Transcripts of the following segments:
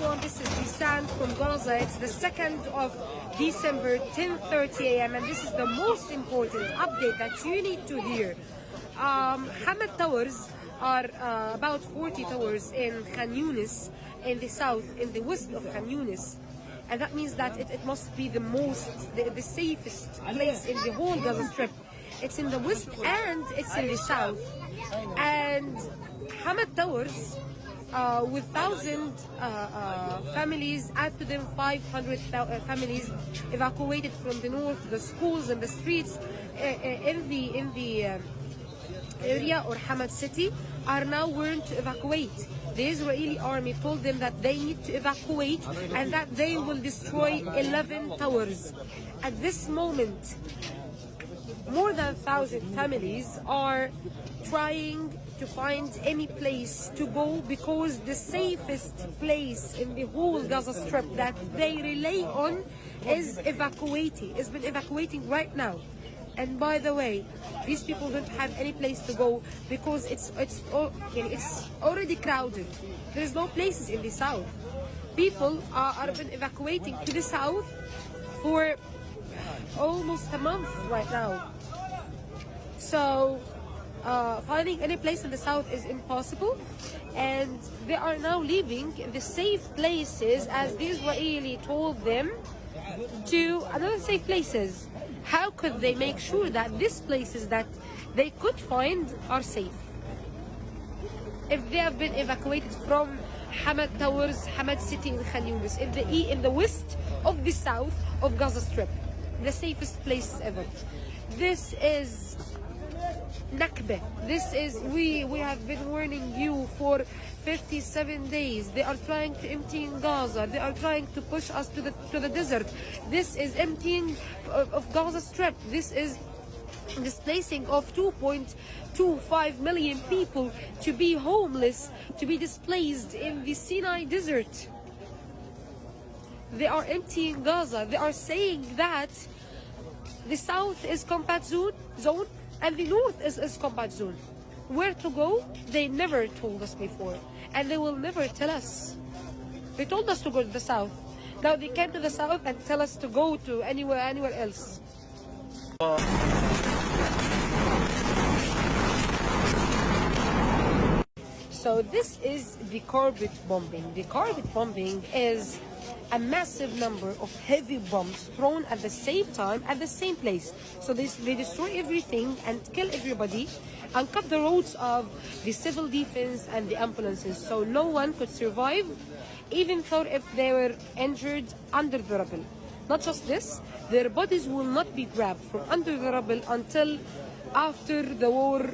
everyone, this is Lisan from Gaza. It's the 2nd of December, 10:30 a.m. and this is the most important update that you need to hear. Hamad Towers are about 40 towers in Khan Yunis, in the south, in the west of Khan Yunis. And that means that it must be the safest place in the whole Gaza Strip. It's in the west and it's in the south. And Hamad Towers, with 1,000 families, add to them 500 families evacuated from the north, the schools and the streets in the area or Hamad city are now warned to evacuate. The Israeli army told them that they need to evacuate and that they will destroy 11 towers. At this moment, more than 1,000 families are trying to find any place to go because the safest place in the whole Gaza Strip that they rely on is evacuating. It's been evacuating right now. And by the way, these people don't have any place to go because it's already crowded. There's no places in the south. People are been evacuating to the south for almost a month right now. So finding any place in the south is impossible, and they are now leaving the safe places as the Israeli told them to another safe places. How could they make sure that these places that they could find are safe if they have been evacuated from Hamad Towers, Hamad City in Khan Yunis, in the west of the south of Gaza Strip, the safest place ever? This is Nakba. This is, we have been warning you for 57 days. They are trying to empty Gaza. They are trying to push us to the desert. This is emptying of Gaza Strip. This is displacing of 2.25 million people to be homeless, to be displaced in the Sinai desert. They are emptying Gaza. They are saying that the south is combat zone and the north is combat zone. Where to go? They never told us before, and they will never tell us. They told us to go to the south. Now they came to the south and tell us to go to anywhere else. So this is the carpet bombing. The carpet bombing is a massive number of heavy bombs thrown at the same time at the same place. So they destroy everything and kill everybody and cut the roads of the civil defense and the ambulances, so no one could survive, even though if they were injured under the rubble. Not just this, their bodies will not be grabbed from under the rubble until after the war,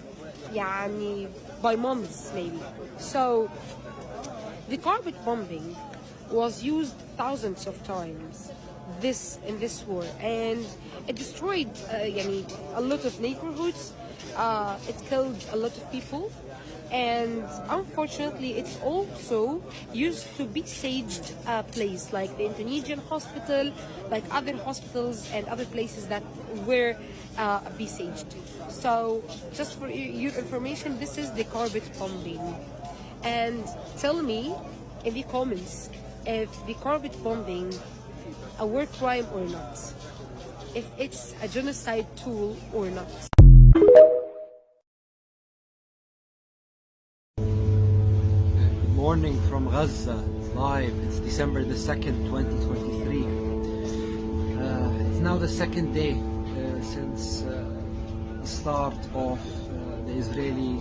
by months maybe. So the carpet bombing was used thousands of times in this war, and it destroyed a lot of neighborhoods. It killed a lot of people, and unfortunately it's also used to besieged place like the Indonesian hospital, like other hospitals and other places that were besieged. So just for your information, this is the carpet bombing. And tell me in the comments if the carpet bombing a war crime or not, if it's a genocide tool or not. Good morning from Gaza, live. It's December the 2nd, 2023. It's now the second day since the start of the Israeli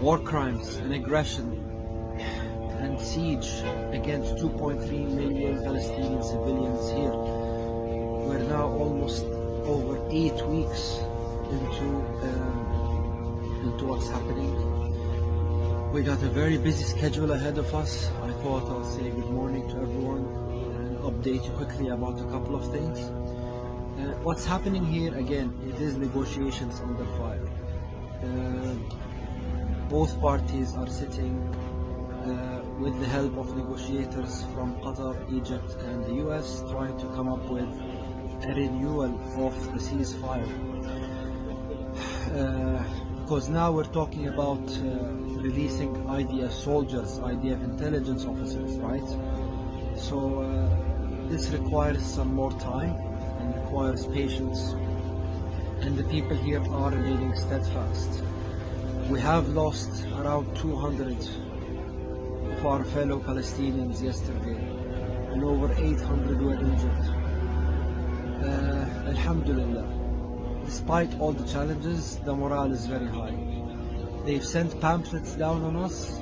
war crimes and aggression and siege against 2.3 million Palestinian civilians here. We're now almost over 8 weeks into what's happening. We got a very busy schedule ahead of us. I thought I'll say good morning to everyone and update you quickly about a couple of things. What's happening here, again, it is negotiations under fire. Both parties are sitting with the help of negotiators from Qatar, Egypt and the US, trying to come up with a renewal of the ceasefire. because now we're talking about releasing IDF soldiers, IDF intelligence officers, right? So this requires some more time and requires patience, and the people here are remaining steadfast. We have lost around 200 of our fellow Palestinians yesterday, and over 800 were injured. Alhamdulillah, despite all the challenges, the morale is very high. They've sent pamphlets down on us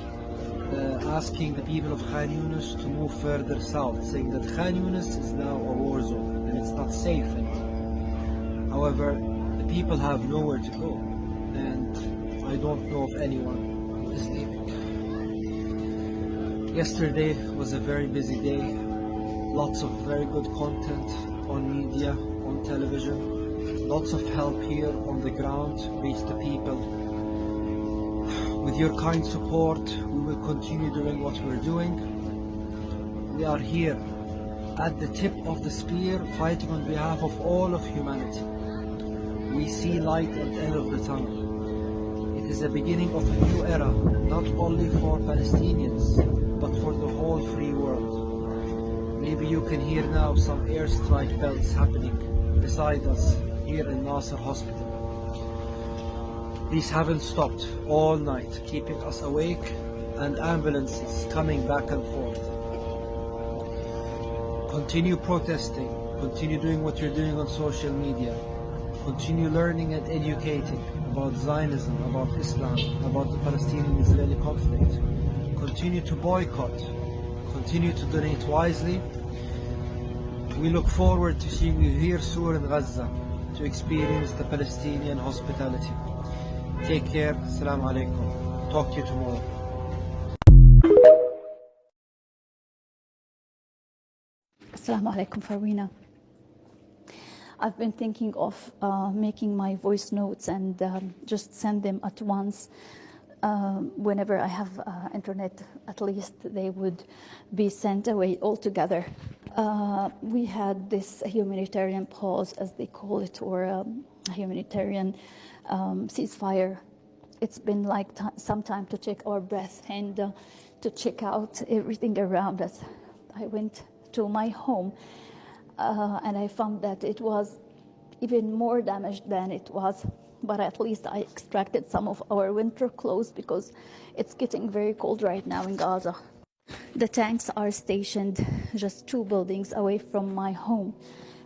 asking the people of Khan Yunis to move further south, saying that Khan Yunis is now a war zone and it's not safe anymore. However, the people have nowhere to go, and I don't know of anyone who is leaving. Yesterday was a very busy day. Lots of very good content on media, on television. Lots of help here on the ground, reach the people. With your kind support, we will continue doing what we're doing. We are here at the tip of the spear, fighting on behalf of all of humanity. We see light at the end of the tunnel. It is the beginning of a new era, not only for Palestinians, but for the whole free world. Maybe you can hear now some airstrike bells happening beside us here in Nasser Hospital. These haven't stopped all night, keeping us awake, and ambulances coming back and forth. Continue protesting, continue doing what you're doing on social media, continue learning and educating about Zionism, about Islam, about the Palestinian-Israeli conflict. Continue to boycott, continue to donate wisely. We look forward to seeing you here soon in Gaza to experience the Palestinian hospitality. Take care. Assalamu alaikum. Talk to you tomorrow. Assalamu alaikum, Farwina. I've been thinking of making my voice notes and just send them at once. Whenever I have internet, at least they would be sent away altogether. We had this humanitarian pause, as they call it, or a humanitarian ceasefire. It's been like some time to take our breath and to check out everything around us. I went to my home and I found that it was even more damaged than it was, but at least I extracted some of our winter clothes because it's getting very cold right now in Gaza. The tanks are stationed just 2 buildings away from my home.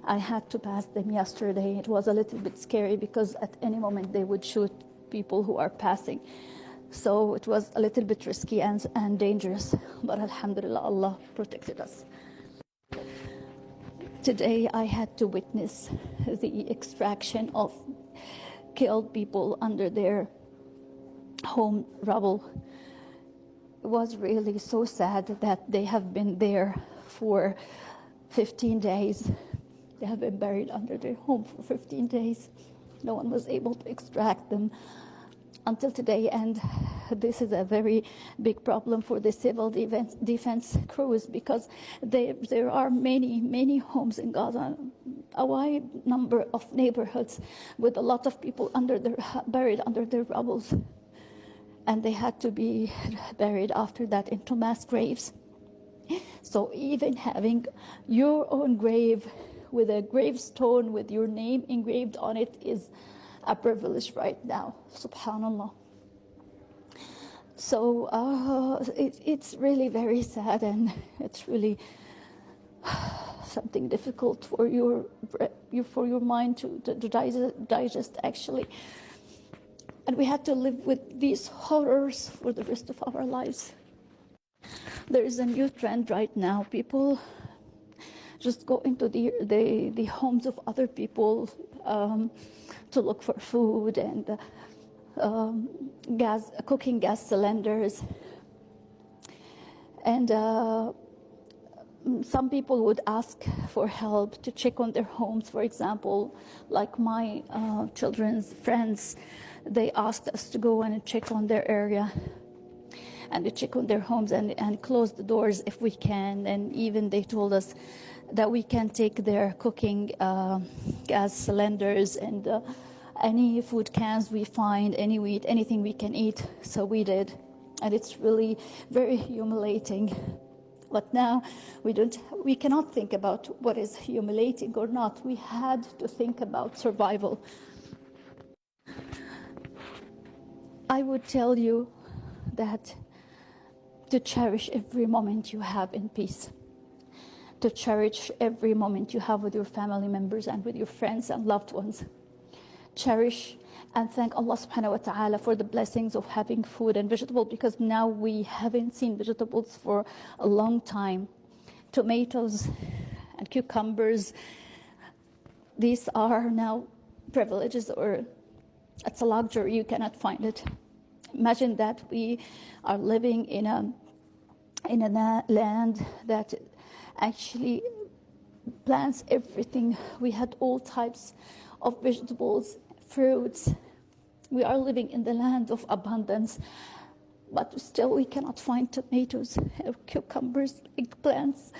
I had to pass them yesterday. It was a little bit scary because at any moment they would shoot people who are passing. So it was a little bit risky and dangerous, but alhamdulillah, Allah protected us. Today I had to witness the extraction of killed people under their home rubble. It was really so sad that they have been there for 15 days. They have been buried under their home for 15 days. No one was able to extract them until today, and this is a very big problem for the civil defense crews because there are many homes in Gaza, a wide number of neighborhoods with a lot of people buried under their rubbles, and they had to be buried after that into mass graves. So even having your own grave with a gravestone with your name engraved on it is a privilege right now, subhanallah. So it's really very sad, and it's really something difficult for your mind to digest actually. And we had to live with these horrors for the rest of our lives. There is a new trend right now. People just go into the homes of other people to look for food and cooking gas cylinders. And some people would ask for help to check on their homes. For example, like my children's friends, they asked us to go and check on their area and to check on their homes and close the doors if we can. And even they told us that we can take their cooking gas cylinders and any food cans we find, any wheat, anything we can eat. So we did. And it's really very humiliating. But now we cannot think about what is humiliating or not. We had to think about survival. I would tell you that to cherish every moment you have in peace, to cherish every moment you have with your family members and with your friends and loved ones. Cherish and thank Allah subhanahu wa ta'ala for the blessings of having food and vegetables, because now we haven't seen vegetables for a long time. Tomatoes and cucumbers, these are now privileges, or it's a luxury, you cannot find it. Imagine that we are living in a land that actually plants everything. We had all types of vegetables, fruits. We are living in the land of abundance, but still we cannot find tomatoes, cucumbers, eggplants.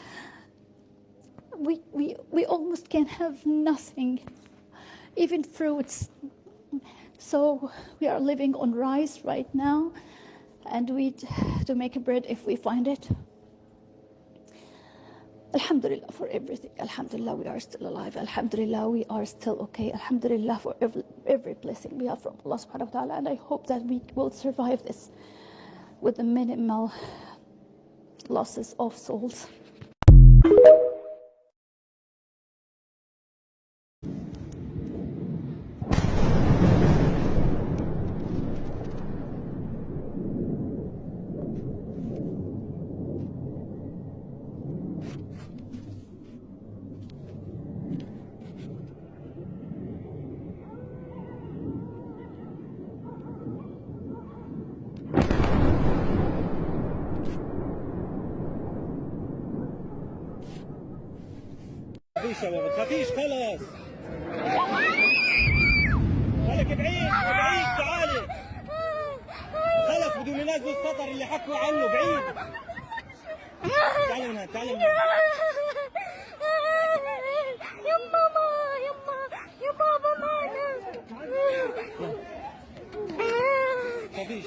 We almost can have nothing, even fruits. So we are living on rice right now, and wheat to make bread if we find it. Alhamdulillah for everything. Alhamdulillah we are still alive. Alhamdulillah we are still okay. Alhamdulillah for every blessing we have from Allah subhanahu wa ta'ala. And I hope that we will survive this with the minimal losses of souls. ما تخافيش خلاص. خليك بعيد بعيد، تعالي. خلص بدهم ينزلوا السطر اللي حكوا عنه، بعيد. تعالي من هنا، تعالي من هنا. يا ماما يا بابا معنا. خافيش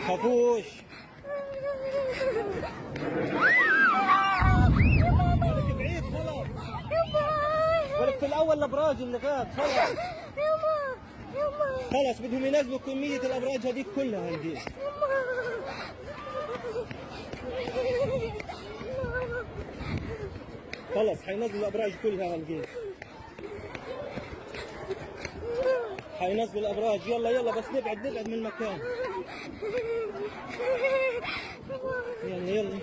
خافوش. بعيد خلاص. ولك في الاول الابراج اللي فات خلاص. خلاص بدهم ينزلوا كمية الابراج هذيك كلها هالجيش. خلاص حينزلوا الابراج كلها هالجيش. حينزلوا الابراج. يلا بس نبعد من المكان. يلا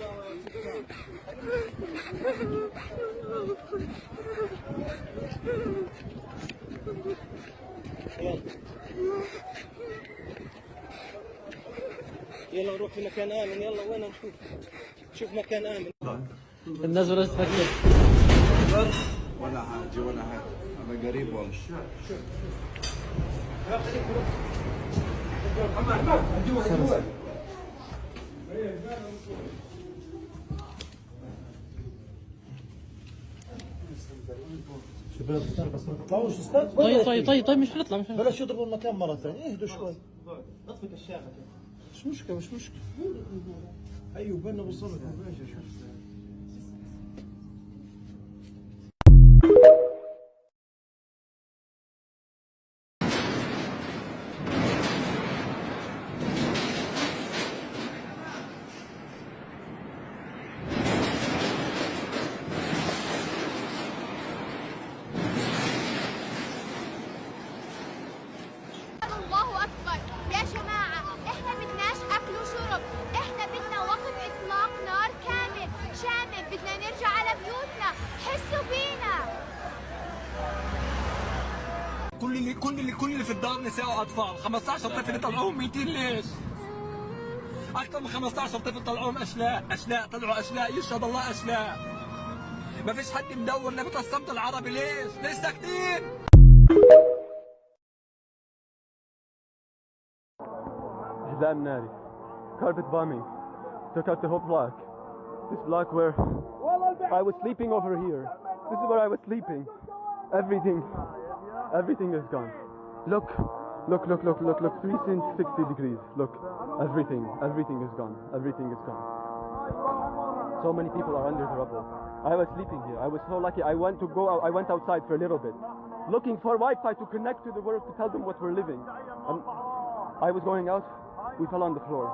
يلا نروح في مكان آمن. يلا وين نشوف مكان آمن. الناس ولا تفكر ولا حاجة أنا قريب والله. بس ما تطلعوش استاذ. طيب مش هنطلع بلاش يضربوا المكان مرة ثانية. اهدوا شوي. اطفي الشاشة. مش مشكلة. ايوه بنا وصلت. كل اللي في الدار نساء واطفال. 15 طفل طلعوهم ميتين. ليش؟ اكثر من 15 طفل طلعوهم اشلاء طلعوا اشلاء. يشهد الله اشلاء. ما فيش حد مدور نبت الصمت العربي. ليش ساكتين؟ حزام ناري. Carpet bombing. Took out the whole block. This block where I was sleeping over here. This is where I was sleeping. Everything is gone. Look. 360 degrees. Look, everything is gone. Everything is gone. So many people are under the rubble. I was sleeping here. I was so lucky. I went outside for a little bit, looking for Wi-Fi to connect to the world to tell them what we're living. I was going out. We fell on the floor.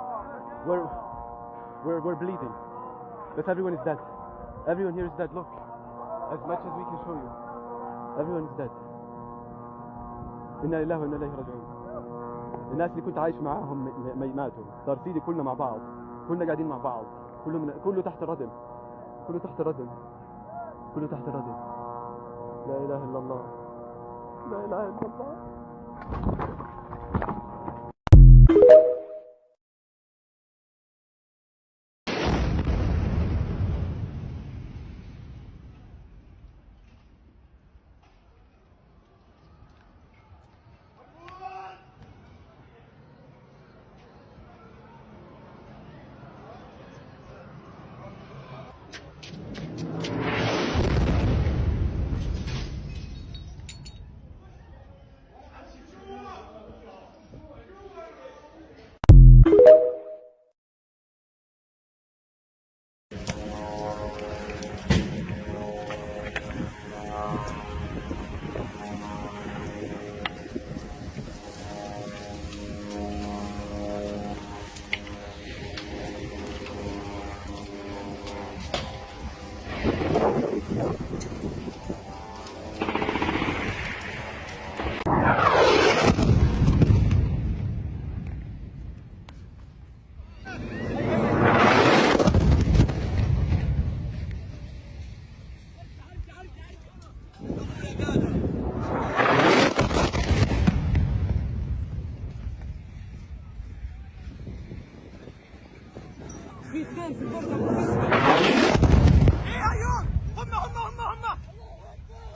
We're bleeding. But everyone is dead. Everyone here is dead. Look, as much as we can show you, everyone is dead. إنا لله وإنا إليه راجعون. الناس اللي كنت عايش معاهم ماتوا. صار سيدي كلنا مع بعض. كلنا قاعدين مع بعض. كله تحت الردم. كله تحت الردم. لا إله إلا الله. لا إله إلا الله.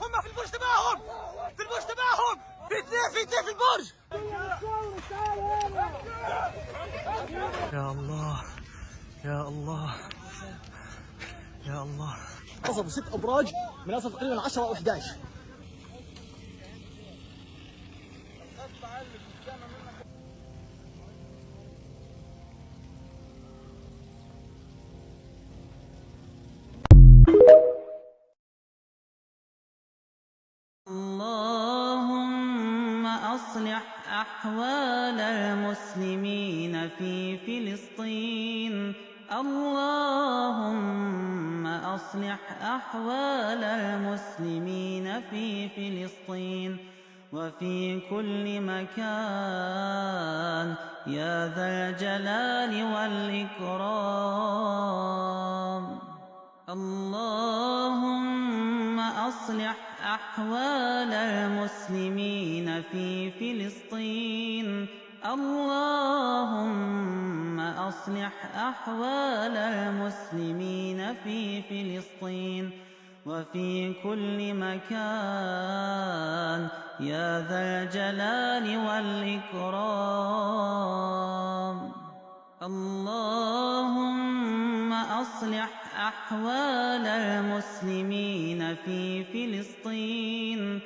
هم في البرج تبعهم في اثنين في البرج. يا الله قصفوا 6 ابراج من اصل تقريبا 10 او 11. اللهم أصلح أحوال المسلمين في فلسطين. اللهم أصلح أحوال المسلمين في فلسطين وفي كل مكان يا ذا الجلال والإكرام. اللهم أصلح أحوال المسلمين في فلسطين. اللهم أصلح أحوال المسلمين في فلسطين وفي كل مكان يا ذا الجلال والإكرام. اللهم أصلح أحوال المسلمين في فلسطين.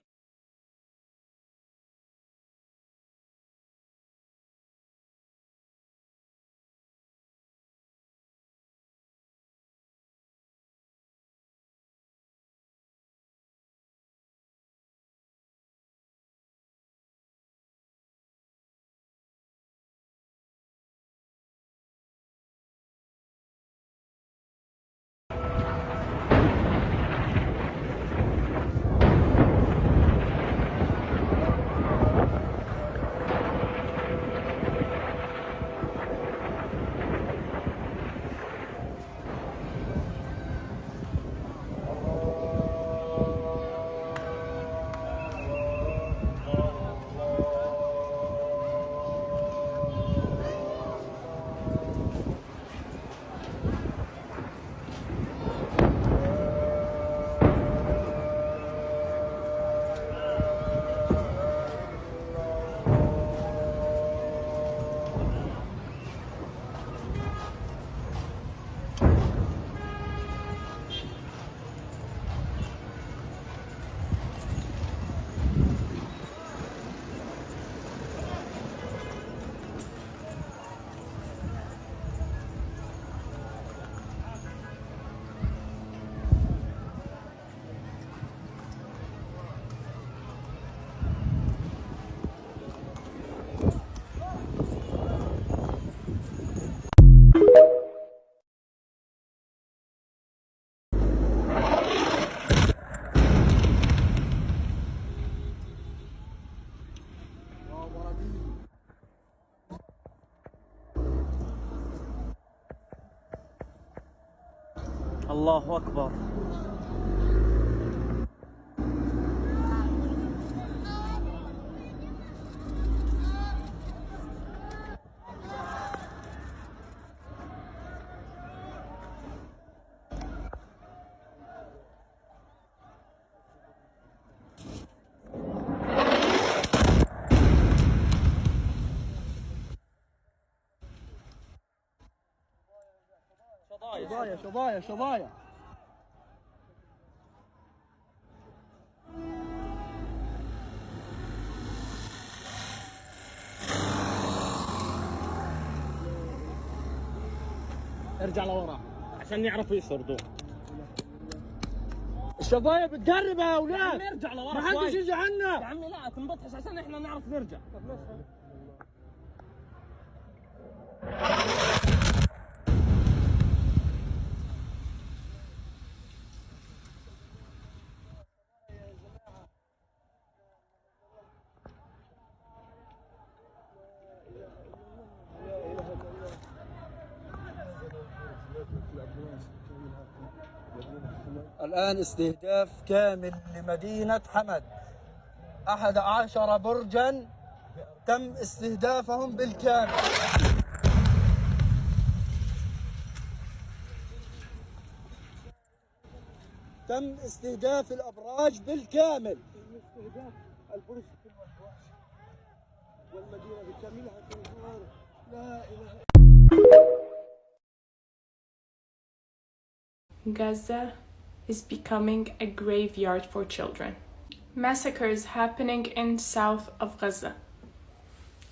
الله أكبر. شظايا. ارجع لورا عشان يعرفوا يسردوا. الشظايا بتقرب يا اولاد. يا عمي ارجع لورا، ما حدش يجي عنا. يا عمي لا تنبطحش عشان احنا نعرف نرجع. الآن استهداف كامل لمدينة حمد. 11 برجا تم استهدافهم بالكامل. تم استهداف الأبراج بالكامل. استهداف البرج والمدينة بكاملها تنهار. لا إله. Gaza is becoming a graveyard for children. Massacres happening in south of Gaza.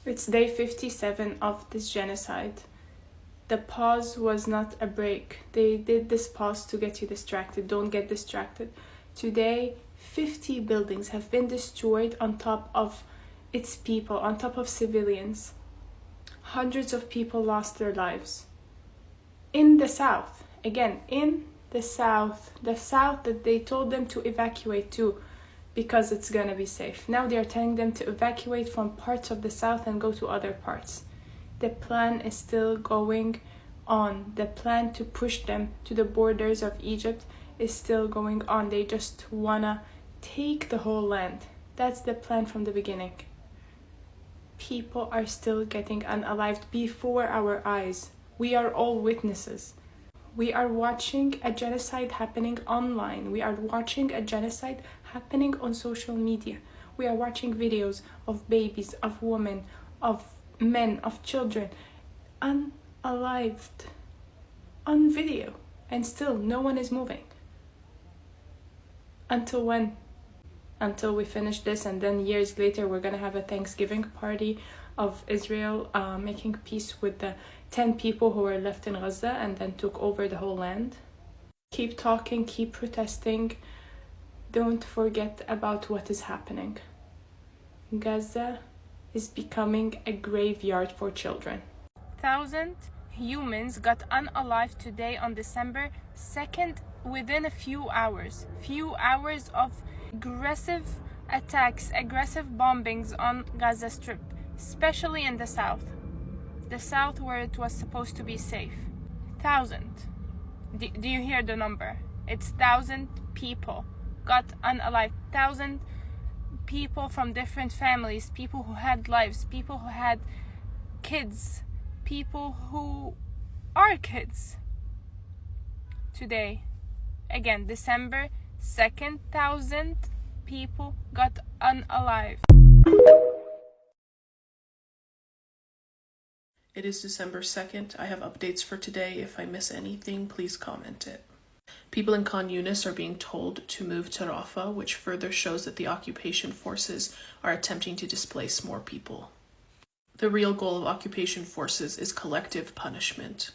It's day 57 of this genocide. The pause was not a break. They did this pause to get you distracted. Don't get distracted. Today, 50 buildings have been destroyed on top of its people, on top of civilians. Hundreds of people lost their lives. In the south, again, in the south that they told them to evacuate to because it's gonna be safe. Now they are telling them to evacuate from parts of the south and go to other parts. The plan is still going on. The plan to push them to the borders of Egypt is still going on. They just wanna take the whole land. That's the plan from the beginning. People are still getting unalived before our eyes. We are all witnesses. We are watching a genocide happening online. We are watching a genocide happening on social media. We are watching videos of babies, of women, of men, of children, unalived, on video. And still, no one is moving. Until when? Until we finish this, and then years later we're gonna have a Thanksgiving party of Israel making peace with the 10 people who were left in Gaza and then took over the whole land. Keep talking, keep protesting. Don't forget about what is happening. Gaza is becoming a graveyard for children. 1,000 humans got unalived today on December 2nd within a few hours. Few hours of aggressive attacks, aggressive bombings on Gaza Strip, especially in the south. The south where it was supposed to be safe. 1,000. Do you hear the number? It's 1,000 people got unalived. 1,000 people from different families, people who had lives, people who had kids, people who are kids. Today, again, December 2nd, 1,000 people got unalived. It is December 2nd. I have updates for today. If I miss anything, please comment it. People in Khan Yunis are being told to move to Rafah, which further shows that the occupation forces are attempting to displace more people. The real goal of occupation forces is collective punishment.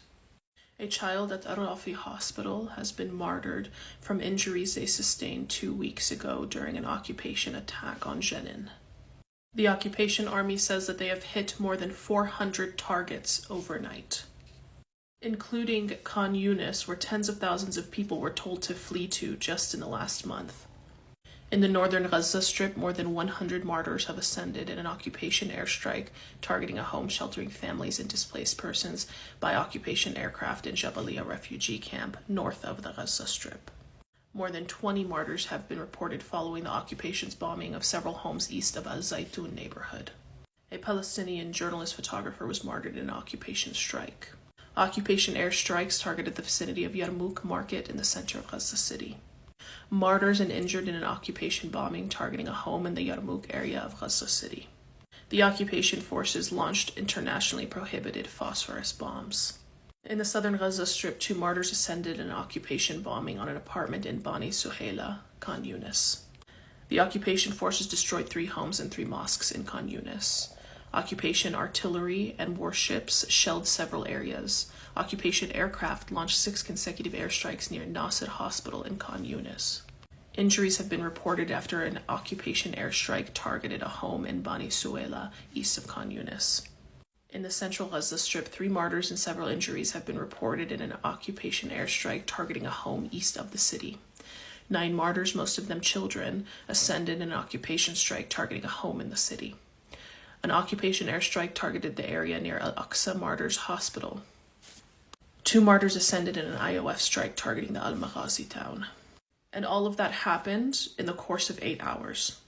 A child at Al-Rafi Hospital has been martyred from injuries they sustained 2 weeks ago during an occupation attack on Jenin. The occupation army says that they have hit more than 400 targets overnight, including Khan Yunis, where tens of thousands of people were told to flee to just in the last month. In the northern Gaza Strip, more than 100 mortars have ascended in an occupation airstrike targeting a home sheltering families and displaced persons by occupation aircraft in Jabalia refugee camp north of the Gaza Strip. More than 20 martyrs have been reported following the occupation's bombing of several homes east of Al Zaytun neighborhood. A Palestinian journalist photographer was martyred in an occupation strike. Occupation airstrikes targeted the vicinity of Yarmouk Market in the center of Gaza City. Martyrs and injured in an occupation bombing targeting a home in the Yarmouk area of Gaza City. The occupation forces launched internationally prohibited phosphorus bombs. In the southern Gaza Strip, 2 martyrs ascended in an occupation bombing on an apartment in Bani Suhaila, Khan Yunis. The occupation forces destroyed 3 homes and 3 mosques in Khan Yunis. Occupation artillery and warships shelled several areas. Occupation aircraft launched 6 consecutive airstrikes near Nasser Hospital in Khan Yunis. Injuries have been reported after an occupation airstrike targeted a home in Bani Suhaila, east of Khan Yunis. In the central Gaza Strip, 3 martyrs and several injuries have been reported in an occupation airstrike targeting a home east of the city. 9 martyrs, most of them children, ascended in an occupation strike targeting a home in the city. An occupation airstrike targeted the area near Al-Aqsa Martyrs Hospital. 2 martyrs ascended in an IOF strike targeting the Al-Maghazi town. And all of that happened in the course of 8 hours.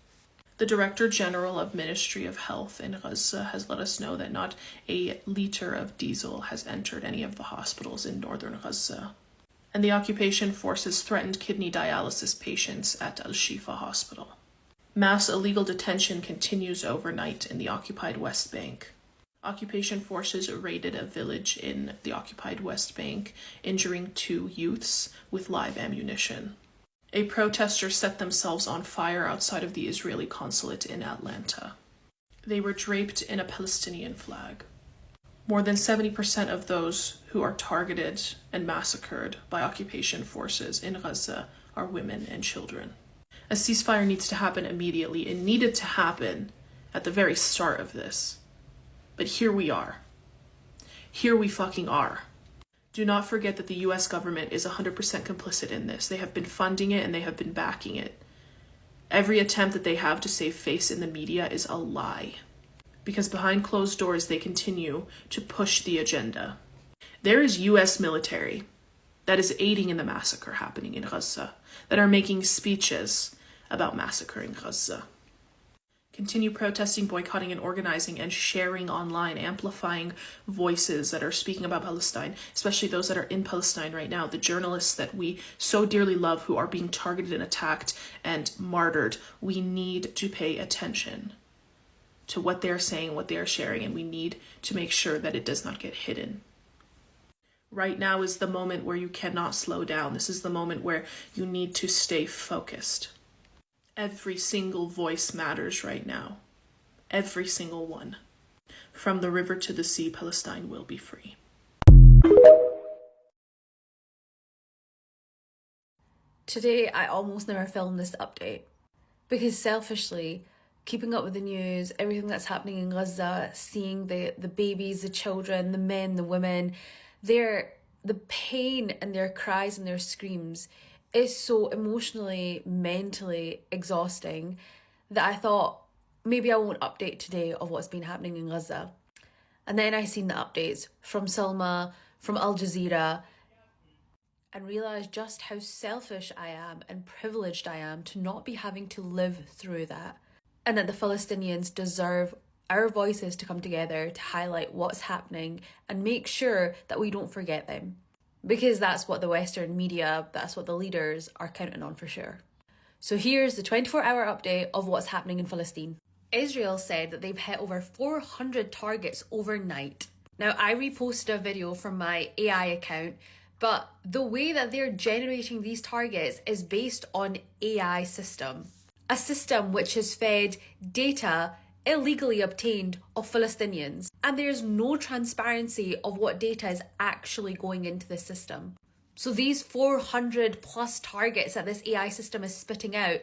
The Director General of Ministry of Health in Gaza has let us know that not a liter of diesel has entered any of the hospitals in northern Gaza. And the occupation forces threatened kidney dialysis patients at Al-Shifa Hospital. Mass illegal detention continues overnight in the occupied West Bank. Occupation forces raided a village in the occupied West Bank, injuring 2 youths with live ammunition. A protester set themselves on fire outside of the Israeli consulate in Atlanta. They were draped in a Palestinian flag. More than 70% of those who are targeted and massacred by occupation forces in Gaza are women and children. A ceasefire needs to happen immediately. It needed to happen at the very start of this. But here we are. Here we fucking are. Do not forget that the US government is 100% complicit in this. They have been funding it and they have been backing it. Every attempt that they have to save face in the media is a lie. Because behind closed doors, they continue to push the agenda. There is US military that is aiding in the massacre happening in Gaza, that are making speeches about massacring Gaza. Continue protesting, boycotting, and organizing and sharing online, amplifying voices that are speaking about Palestine, especially those that are in Palestine right now, the journalists that we so dearly love who are being targeted and attacked and martyred. We need to pay attention to what they're saying, what they're sharing, and we need to make sure that it does not get hidden. Right now is the moment where you cannot slow down. This is the moment where you need to stay focused. Every single voice matters right now. Every single one. From the river to the sea, Palestine will be free. Today, I almost never filmed this update because selfishly, keeping up with the news, everything that's happening in Gaza, seeing the babies, the children, the men, the women, the pain and their cries and their screams is so emotionally, mentally exhausting that I thought maybe I won't update today of what's been happening in Gaza. And then I seen the updates from Salma, from Al Jazeera, and realised just how selfish I am and privileged I am to not be having to live through that. And that the Palestinians deserve our voices to come together to highlight what's happening and make sure that we don't forget them. Because that's what the Western media, that's what the leaders are counting on for sure. So here's the 24-hour update of what's happening in Palestine. Israel said that they've hit over 400 targets overnight. Now, I reposted a video from my AI account, but the way that they're generating these targets is based on AI system. A system which has fed data illegally obtained of Palestinians. And there's no transparency of what data is actually going into the system. So these 400 plus targets that this AI system is spitting out,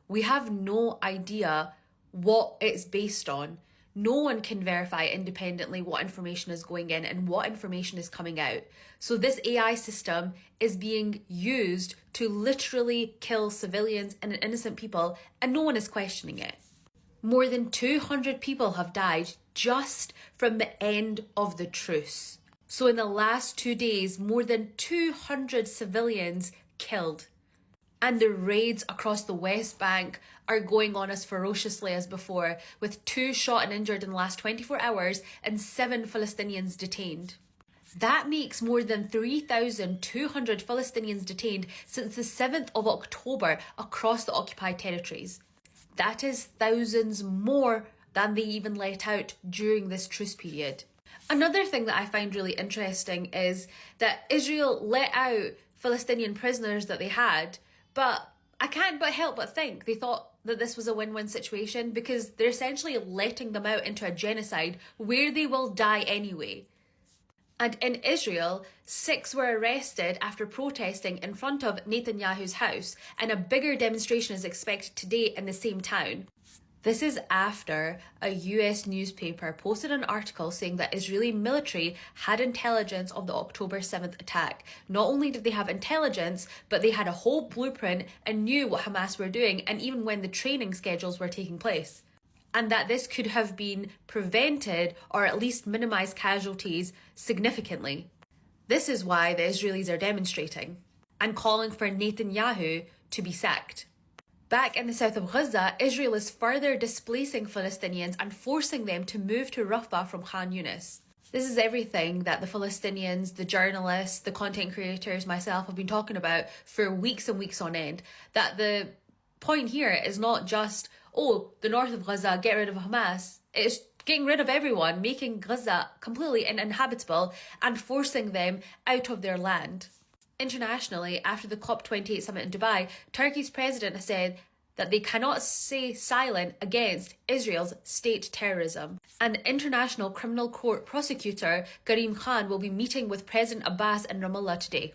we have no idea what it's based on, No one can verify independently what information is going in and what information is coming out. So this AI system is being used to literally kill civilians and innocent people, and no one is questioning it. More than 200 people have died just from the end of the truce. So in the last 2 days, more than 200 civilians killed. And the raids across the West Bank are going on as ferociously as before, with 2 shot and injured in the last 24 hours and 7 Palestinians detained. That makes more than 3,200 Palestinians detained since the 7th of October across the occupied territories. That is thousands more than they even let out during this truce period. Another thing that I find really interesting is that Israel let out Palestinian prisoners that they had, but I can't but help but think they thought that this was a win-win situation, because they're essentially letting them out into a genocide where they will die anyway. And in Israel, 6 were arrested after protesting in front of Netanyahu's house, and a bigger demonstration is expected today in the same town. This is after a US newspaper posted an article saying that Israeli military had intelligence of the October 7th attack. Not only did they have intelligence, but they had a whole blueprint and knew what Hamas were doing, and even when the training schedules were taking place. And that this could have been prevented, or at least minimized casualties significantly. This is why the Israelis are demonstrating and calling for Netanyahu to be sacked. Back in the south of Gaza, Israel is further displacing Palestinians and forcing them to move to Rafah from Khan Yunis. This is everything that the Palestinians, the journalists, the content creators, myself have been talking about for weeks and weeks on end. That the point here is not just, oh, the north of Gaza, get rid of Hamas. It's getting rid of everyone, making Gaza completely uninhabitable and forcing them out of their land. Internationally, after the COP28 summit in Dubai, Turkey's president has said that they cannot stay silent against Israel's state terrorism. An international criminal court prosecutor, Karim Khan, will be meeting with President Abbas in Ramallah today.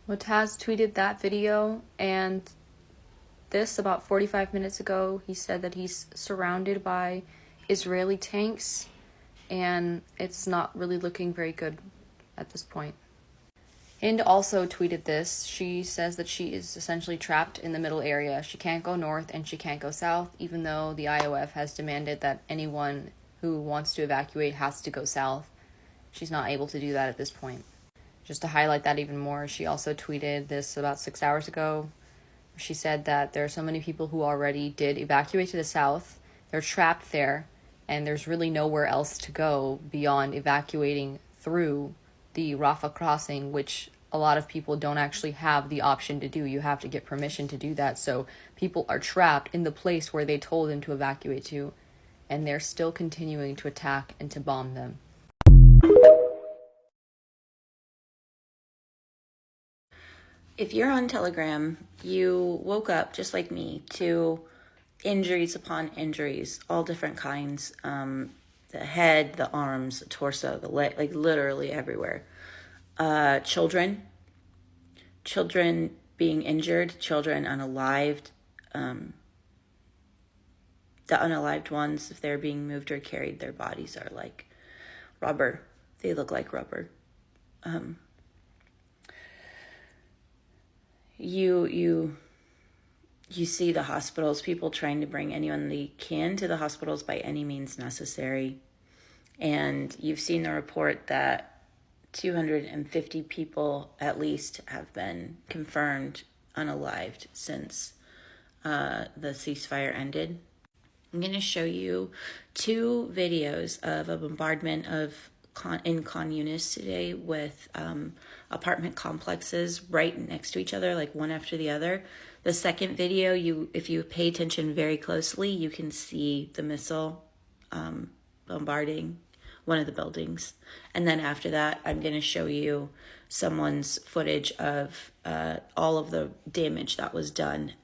Motaz tweeted that video, and this about 45 minutes ago. He said that he's surrounded by Israeli tanks, and it's not really looking very good at this point. Hind also tweeted this. She says that she is essentially trapped in the middle area. She can't go north and she can't go south, even though the IOF has demanded that anyone who wants to evacuate has to go south. She's not able to do that at this point. Just to highlight that even more, she also tweeted this about 6 hours ago. She said that there are so many people who already did evacuate to the south. They're trapped there, and there's really nowhere else to go beyond evacuating through the Rafah crossing, which a lot of people don't actually have the option to do. You have to get permission to do that. So people are trapped in the place where they told them to evacuate to, and they're still continuing to attack and to bomb them. If you're on Telegram, you woke up just like me to injuries upon injuries, all different kinds. The head, the arms, the torso, the leg, like literally everywhere. Children being injured, children unalived. The unalived ones, if they're being moved or carried, their bodies are like rubber. They look like rubber. You see the hospitals, people trying to bring anyone they can to the hospitals by any means necessary. And you've seen the report that 250 people at least have been confirmed unalived since the ceasefire ended. I'm going to show you 2 videos of a bombardment in Khan Yunis today with apartment complexes right next to each other, like one after the other. The second video, if you pay attention very closely, you can see the missile bombarding one of the buildings. And then after that, I'm going to show you someone's footage of all of the damage that was done,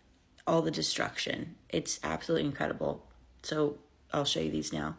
all the destruction. It's absolutely incredible. So I'll show you these now.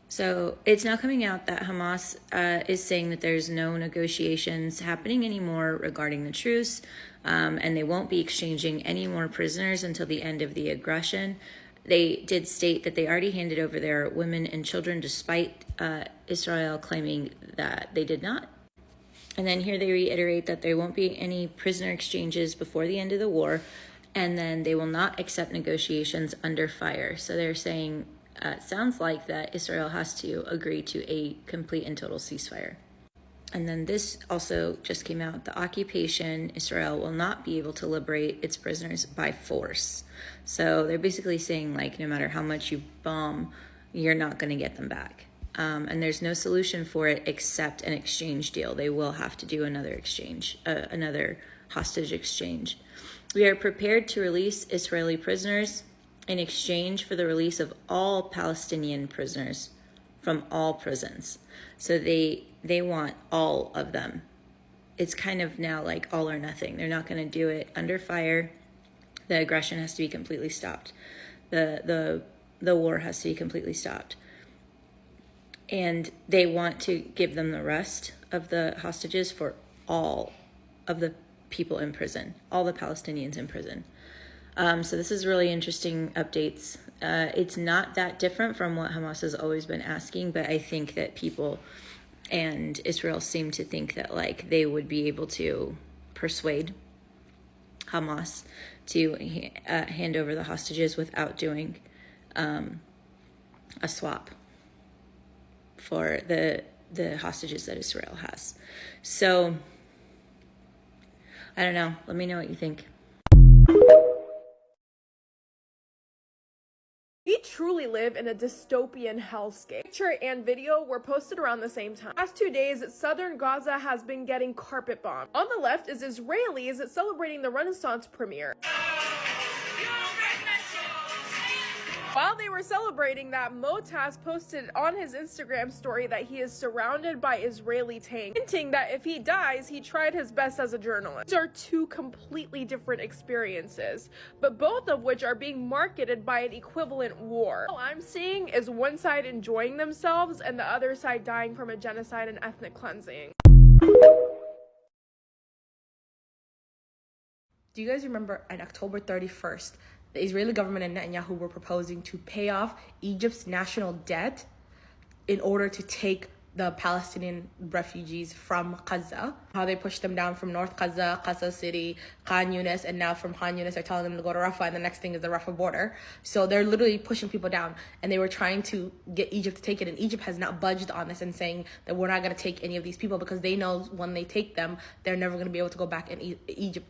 So it's now coming out that Hamas is saying that there's no negotiations happening anymore regarding the truce, and they won't be exchanging any more prisoners until the end of the aggression. They did state that they already handed over their women and children, despite Israel claiming that they did not. And then here they reiterate that there won't be any prisoner exchanges before the end of the war, and then they will not accept negotiations under fire. So they're saying, it sounds like that Israel has to agree to a complete and total ceasefire. And then this also just came out. The occupation, Israel will not be able to liberate its prisoners by force. So they're basically saying, like, no matter how much you bomb, you're not going to get them back. And there's no solution for it except an exchange deal. They will have to do another exchange, another hostage exchange. We are prepared to release Israeli prisoners in exchange for the release of all Palestinian prisoners from all prisons. So they want all of them. It's kind of now like all or nothing. They're not going to do it under fire. The aggression has to be completely stopped. The war has to be completely stopped. And they want to give them the rest of the hostages for all of the people in prison, all the Palestinians in prison. So this is really interesting updates. It's not that different from what Hamas has always been asking, but I think that people and Israel seem to think that, like, they would be able to persuade Hamas to hand over the hostages without doing a swap for the hostages that Israel has. So I don't know. Let me know what you think. We truly live in a dystopian hellscape. Picture and video were posted around the same time. Last 2 days, southern Gaza has been getting carpet bombed. On the left is Israelis celebrating the Renaissance premiere. While they were celebrating that, Motaz posted on his Instagram story that he is surrounded by Israeli tanks, hinting that if he dies, he tried his best as a journalist. These are two completely different experiences, but both of which are being marketed by an equivalent war. All I'm seeing is one side enjoying themselves and the other side dying from a genocide and ethnic cleansing. Do you guys remember on October 31st, the Israeli government and Netanyahu were proposing to pay off Egypt's national debt in order to take the Palestinian refugees from Gaza? How they pushed them down from North Gaza, Gaza City, Khan Yunis, and now from Khan Yunis they're telling them to go to Rafah, and the next thing is the Rafah border. So they're literally pushing people down, and they were trying to get Egypt to take it, and Egypt has not budged on this and saying that we're not going to take any of these people because they know when they take them, they're never going to be able to go back, and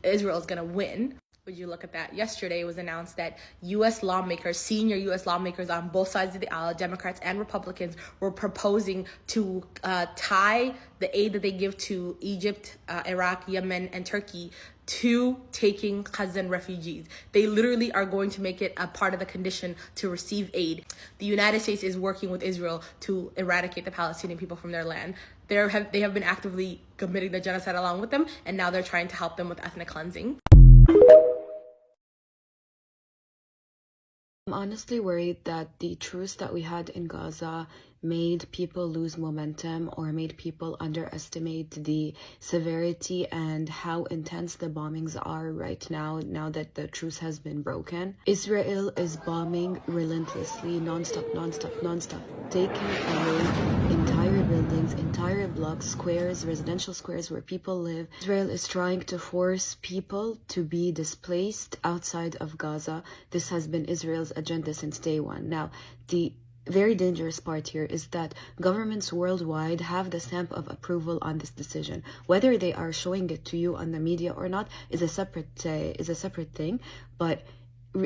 Israel is going to win. Would you look at that? Yesterday it was announced that U.S. lawmakers, senior U.S. lawmakers on both sides of the aisle, Democrats and Republicans, were proposing to tie the aid that they give to Egypt, Iraq, Yemen, and Turkey to taking Gazan refugees. They literally are going to make it a part of the condition to receive aid. The United States is working with Israel to eradicate the Palestinian people from their land. They have been actively committing the genocide along with them, and now they're trying to help them with ethnic cleansing. I'm honestly worried that the truce that we had in Gaza made people lose momentum or made people underestimate the severity and how intense the bombings are right now that the truce has been broken. Israel is bombing relentlessly, non-stop, taking away entire buildings, entire blocks, squares, residential squares where people live. Israel is trying to force people to be displaced outside of Gaza. This has been Israel's agenda since day one. Now, the very dangerous part here is that governments worldwide have the stamp of approval on this decision. Whether they are showing it to you on the media or not is a separate thing, but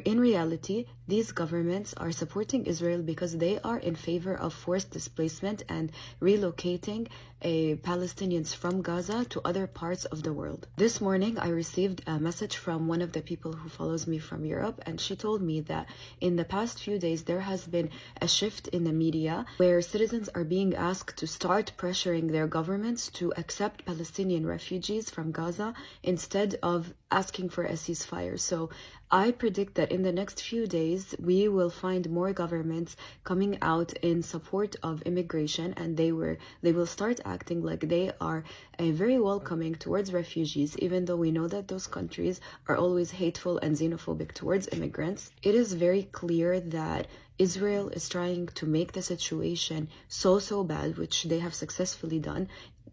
in reality, these governments are supporting Israel because they are in favor of forced displacement and relocating Palestinians from Gaza to other parts of the world. This morning, I received a message from one of the people who follows me from Europe, and she told me that in the past few days, there has been a shift in the media where citizens are being asked to start pressuring their governments to accept Palestinian refugees from Gaza instead of asking for a ceasefire. So I predict that in the next few days, we will find more governments coming out in support of immigration, and they will start acting like they are very welcoming towards refugees, even though we know that those countries are always hateful and xenophobic towards immigrants. It is very clear that Israel is trying to make the situation so bad, which they have successfully done.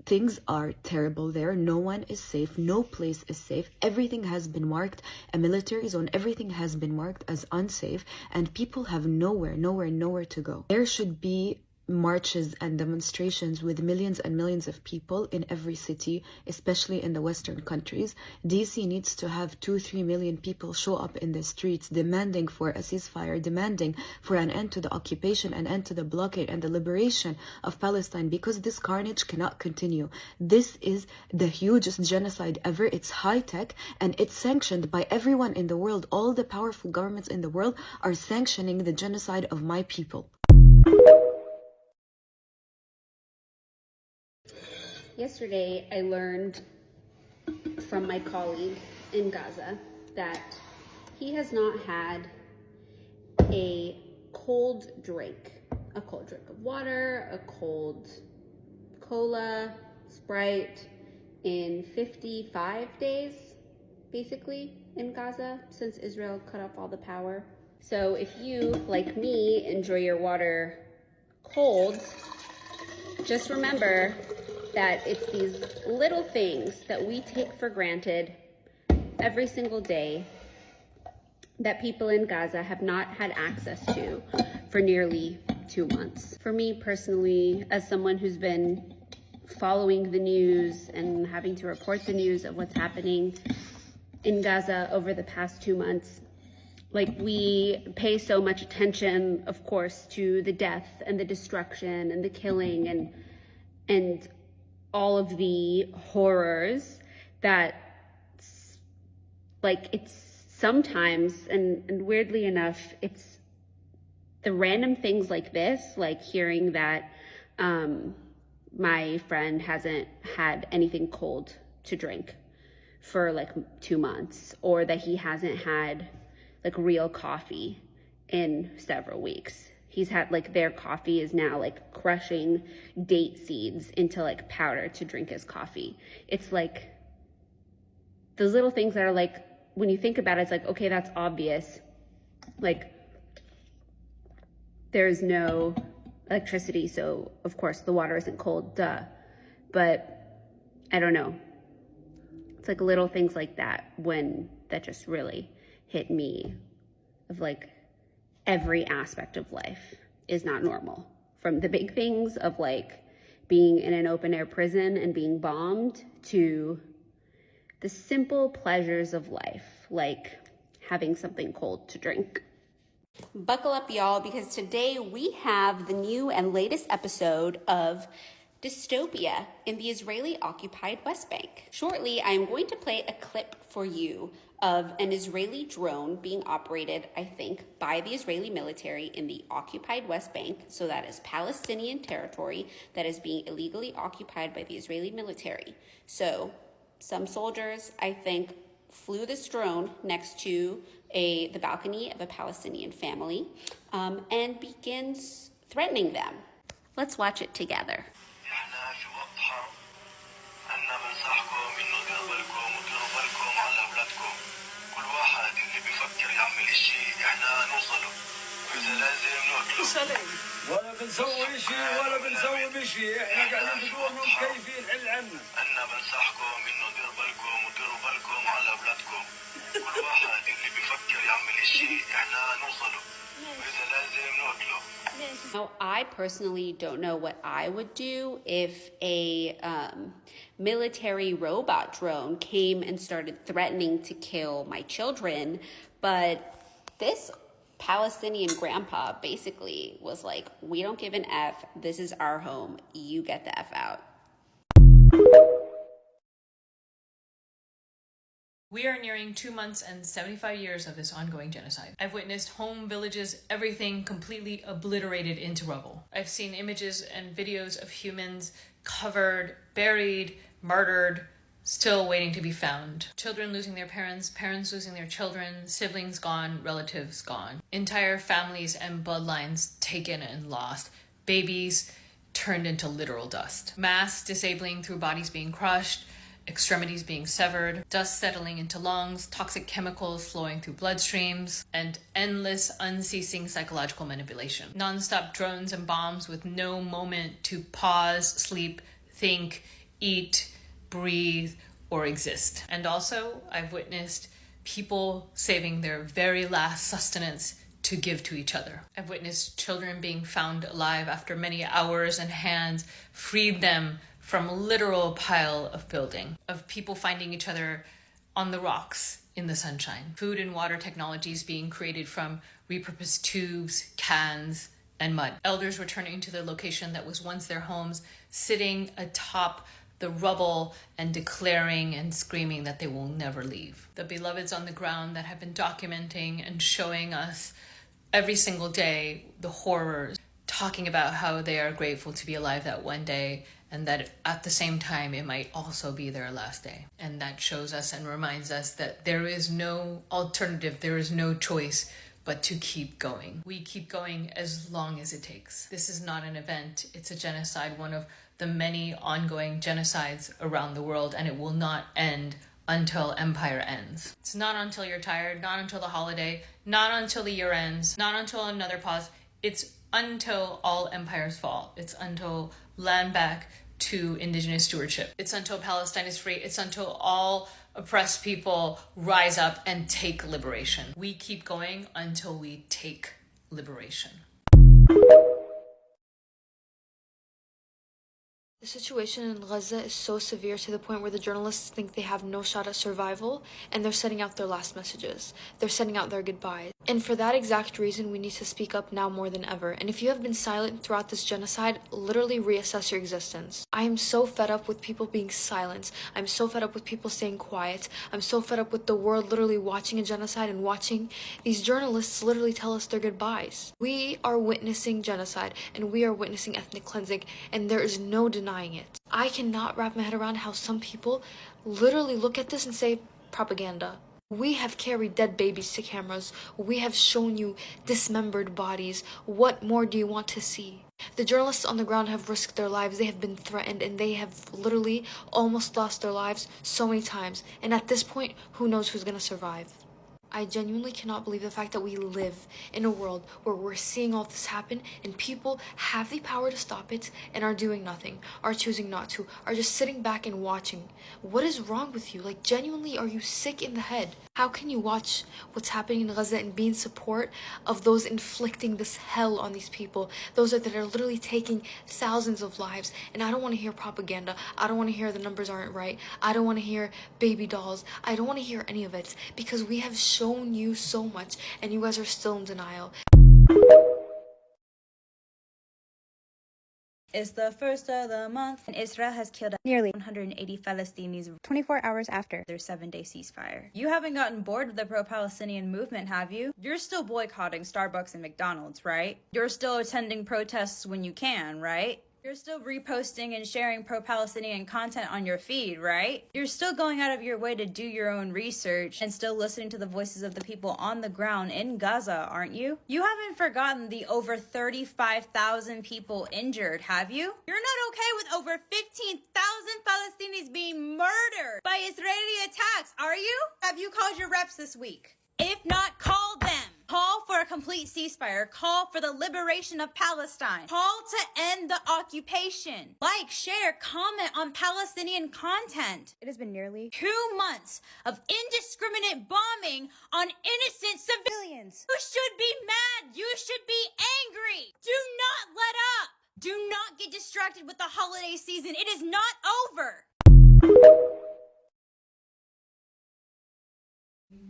Things are terrible there. No one is safe. No place is safe. Everything has been marked a military zone. Everything has been marked as unsafe, and people have nowhere to go. There should be marches and demonstrations with millions and millions of people in every city, especially in the Western countries. DC needs to have 2-3 million people show up in the streets demanding for a ceasefire, demanding for an end to the occupation, an end to the blockade, and the liberation of Palestine, because this carnage cannot continue. This is the hugest genocide ever. It's high-tech, and it's sanctioned by everyone in the world. All the powerful governments in the world are sanctioning the genocide of my people. Yesterday, I learned from my colleague in Gaza that he has not had a cold drink of water, a cold cola, Sprite in 55 days, basically, in Gaza since Israel cut off all the power. So if you, like me, enjoy your water cold, just remember that it's these little things that we take for granted every single day that people in Gaza have not had access to for nearly 2 months. For me personally, as someone who's been following the news and having to report the news of what's happening in Gaza over the past 2 months, like, we pay so much attention, of course, to the death and the destruction and the killing and all of the horrors that, like, it's sometimes, and weirdly enough, it's the random things like this, like hearing that my friend hasn't had anything cold to drink for like 2 months, or that he hasn't had like real coffee in several weeks. He's had, like, their coffee is now like crushing date seeds into like powder to drink his coffee. It's like those little things that are like, when you think about it, it's like, okay, that's obvious. Like, there's no electricity, so of course the water isn't cold, duh. But I don't know. It's like little things like that that just really hit me, of like, every aspect of life is not normal. From the big things of like being in an open air prison and being bombed, to the simple pleasures of life, like having something cold to drink. Buckle up, y'all, because today we have the new and latest episode of Dystopia in the Israeli-occupied West Bank. Shortly, I am going to play a clip for you of an Israeli drone being operated, I think, by the Israeli military in the occupied West Bank. So that is Palestinian territory that is being illegally occupied by the Israeli military. So some soldiers, I think, flew this drone next to the balcony of a Palestinian family and begins threatening them. Let's watch it together. ولا بنسوي شيء ولا بنسوي شيء، احنا قاعدين بدور مكيفين حل عنا. انا بنصحكم انه ديروا بالكم وديروا بالكم على اولادكم. كل واحد اللي بيفكر يعمل شيء احنا نوصله، واذا لازم نقتله. Now, I personally don't know what I would do if a military robot drone came and started threatening to kill my children, but this Palestinian grandpa basically was like, we don't give an F, this is our home, you get the F out. We are nearing 2 months and 75 years of this ongoing genocide. I've witnessed home, villages, everything completely obliterated into rubble. I've seen images and videos of humans covered, buried, murdered, still waiting to be found. Children losing their parents, parents losing their children, siblings gone, relatives gone. Entire families and bloodlines taken and lost. Babies turned into literal dust. Mass disabling through bodies being crushed, extremities being severed, dust settling into lungs, toxic chemicals flowing through bloodstreams, and endless, unceasing psychological manipulation. Non-stop drones and bombs with no moment to pause, sleep, think, eat, breathe, or exist. And also, I've witnessed people saving their very last sustenance to give to each other. I've witnessed children being found alive after many hours and hands freed them from a literal pile of building, of people finding each other on the rocks in the sunshine. Food and water technologies being created from repurposed tubes, cans, and mud. Elders returning to the location that was once their homes, sitting atop the rubble and declaring and screaming that they will never leave. The beloveds on the ground that have been documenting and showing us every single day the horrors, talking about how they are grateful to be alive that one day, and that at the same time it might also be their last day. And that shows us and reminds us that there is no alternative, there is no choice but to keep going. We keep going as long as it takes. This is not an event, it's a genocide, one of the many ongoing genocides around the world, and it will not end until empire ends. It's not until you're tired, not until the holiday, not until the year ends, not until another pause. It's until all empires fall. It's until land back to indigenous stewardship. It's until Palestine is free. It's until all oppressed people rise up and take liberation. We keep going until we take liberation. The situation in Gaza is so severe to the point where the journalists think they have no shot at survival, and they're sending out their last messages. They're sending out their goodbyes. And for that exact reason, we need to speak up now more than ever. And if you have been silent throughout this genocide, literally reassess your existence. I am so fed up with people being silent. I'm so fed up with people staying quiet. I'm so fed up with the world literally watching a genocide and watching these journalists literally tell us their goodbyes. We are witnessing genocide, and we are witnessing ethnic cleansing, and there is no denying it. I cannot wrap my head around how some people literally look at this and say propaganda. We have carried dead babies to cameras. We have shown you dismembered bodies. What more do you want to see? The journalists on the ground have risked their lives. They have been threatened, and they have literally almost lost their lives so many times. And at this point, who knows who's gonna survive? I genuinely cannot believe the fact that we live in a world where we're seeing all this happen and people have the power to stop it and are doing nothing, are choosing not to, are just sitting back and watching. What is wrong with you? Like, genuinely, are you sick in the head? How can you watch what's happening in Gaza and be in support of those inflicting this hell on these people? Those that are literally taking thousands of lives. And I don't want to hear propaganda. I don't want to hear the numbers aren't right. I don't want to hear baby dolls. I don't want to hear any of it, because we have shown you so much and you guys are still in denial. It's the first of the month, and Israel has killed nearly 180 Palestinians 24 hours after their 7-day ceasefire. You haven't gotten bored of the pro-Palestinian movement, have you? You're still boycotting Starbucks and McDonald's, right? You're still attending protests when you can, right? You're still reposting and sharing pro-Palestinian content on your feed, right? You're still going out of your way to do your own research and still listening to the voices of the people on the ground in Gaza, aren't you? You haven't forgotten the over 35,000 people injured, have you? You're not okay with over 15,000 Palestinians being murdered by Israeli attacks, are you? Have you called your reps this week? If not, call them. Call for a complete ceasefire. Call for the liberation of Palestine. Call to end the occupation. Like, share, comment on Palestinian content. It has been nearly 2 months of indiscriminate bombing on innocent civilians. You should be mad. You should be angry. Do not distracted with the holiday season. It is not over.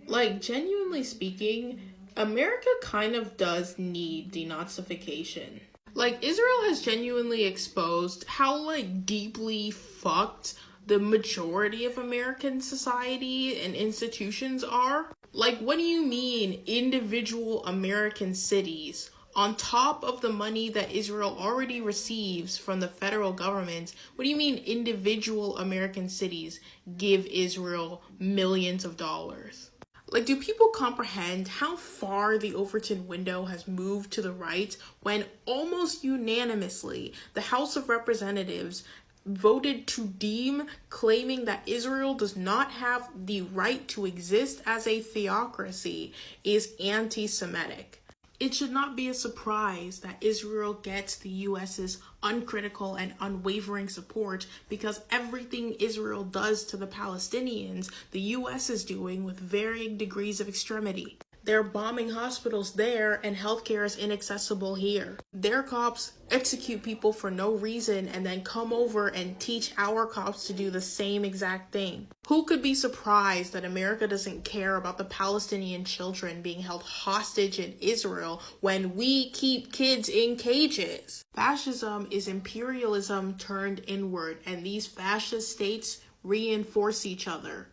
Like, genuinely speaking, America kind of does need denazification. Like, Israel has genuinely exposed how, like, deeply fucked the majority of American society and institutions are. Like, what do you mean individual American cities, on top of the money that Israel already receives from the federal government? What do you mean individual American cities give Israel millions of dollars? Like, do people comprehend how far the Overton window has moved to the right when almost unanimously the House of Representatives voted to deem claiming that Israel does not have the right to exist as a theocracy is anti-Semitic? It should not be a surprise that Israel gets the US's uncritical and unwavering support, because everything Israel does to the Palestinians, the US is doing with varying degrees of extremity. They're bombing hospitals there, and healthcare is inaccessible here. Their cops execute people for no reason and then come over and teach our cops to do the same exact thing. Who could be surprised that America doesn't care about the Palestinian children being held hostage in Israel when we keep kids in cages? Fascism is imperialism turned inward, and these fascist states reinforce each other.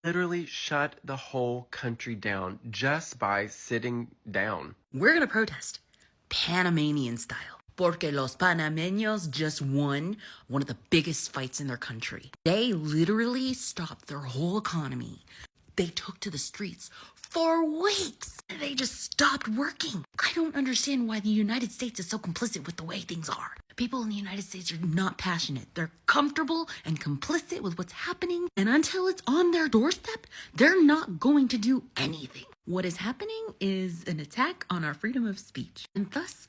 Literally shut the whole country down just by sitting down. We're gonna protest, Panamanian style, porque los panameños just won one of the biggest fights in their country. They literally stopped their whole economy. They took to the streets for weeks. They just stopped working. I don't understand why the United States is so complicit with the way things are. People in the United States are not passionate. They're comfortable and complicit with what's happening. And until it's on their doorstep, they're not going to do anything. What is happening is an attack on our freedom of speech. And thus,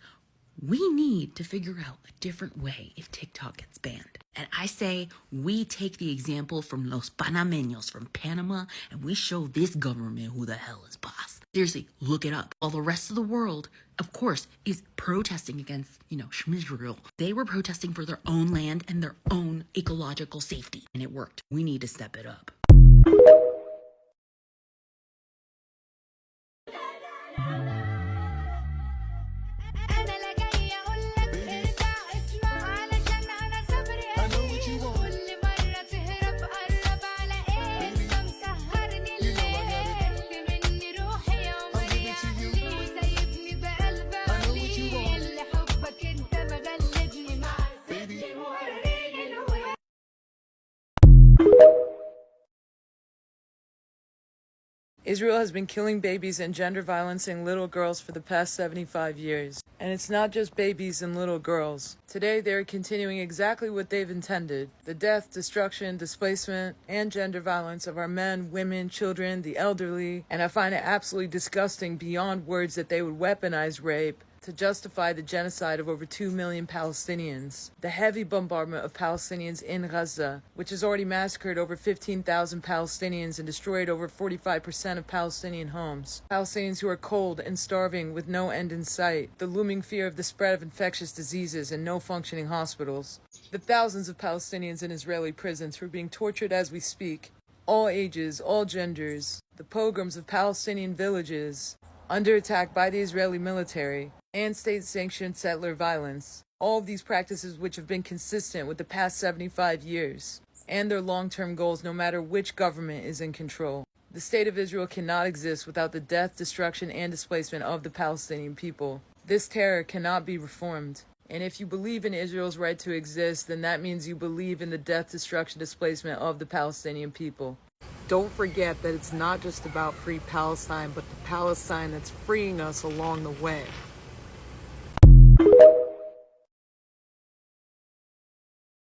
we need to figure out a different way if TikTok gets banned. And I say we take the example from Los Panameños from Panama, and we show this government who the hell is boss. Seriously, look it up. All the rest of the world, of course, is protesting against, Israel. They were protesting for their own land and their own ecological safety, and it worked. We need to step it up. Israel has been killing babies and gender violencing little girls for the past 75 years. And it's not just babies and little girls. Today, they're continuing exactly what they've intended. The death, destruction, displacement, and gender violence of our men, women, children, the elderly. And I find it absolutely disgusting beyond words that they would weaponize rape to justify the genocide of over 2 million Palestinians. The heavy bombardment of Palestinians in Gaza, which has already massacred over 15,000 Palestinians and destroyed over 45% of Palestinian homes. Palestinians who are cold and starving with no end in sight. The looming fear of the spread of infectious diseases and no functioning hospitals. The thousands of Palestinians in Israeli prisons who are being tortured as we speak. All ages, all genders. The pogroms of Palestinian villages under attack by the Israeli military and state-sanctioned settler violence. All of these practices which have been consistent with the past 75 years and their long-term goals no matter which government is in control. The state of Israel cannot exist without the death, destruction, and displacement of the Palestinian people. This terror cannot be reformed. And if you believe in Israel's right to exist, then that means you believe in the death, destruction, displacement of the Palestinian people. Don't forget that it's not just about free Palestine, but the Palestine that's freeing us along the way.